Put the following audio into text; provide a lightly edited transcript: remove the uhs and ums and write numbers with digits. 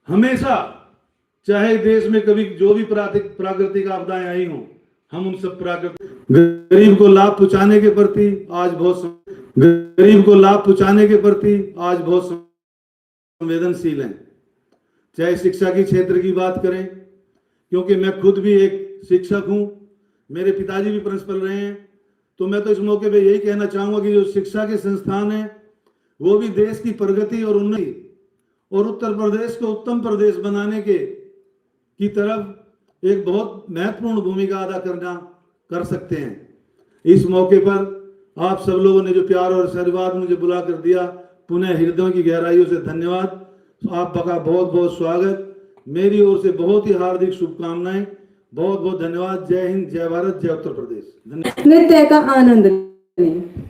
हमेशा, चाहे देश में कभी जो भी प्राकृतिक आपदाएं आई हों, हम उन सब गरीब को लाभ पहुंचाने के प्रति आज बहुत संवेदनशील हैं। चाहे शिक्षा के क्षेत्र की बात करें, क्योंकि मैं खुद भी एक शिक्षक हूं, मेरे पिताजी भी प्रिंसिपल रहे हैं, तो मैं तो इस मौके पे यही कहना चाहूंगा कि जो शिक्षा के संस्थान हैं वो भी देश की प्रगति और उन्नति और उत्तर प्रदेश को उत्तम प्रदेश बनाने की तरफ एक बहुत महत्वपूर्ण भूमिका अदा कर सकते हैं। इस मौके पर आप सब लोगों ने जो प्यार और आशीर्वाद मुझे बुला कर दिया, पुनः हृदय की गहराइयों से धन्यवाद। आपका बहुत बहुत स्वागत, मेरी ओर से बहुत ही हार्दिक शुभकामनाएं। बहुत बहुत धन्यवाद। जय हिंद, जय भारत, जय उत्तर प्रदेश। नृत्य का आनंद लें।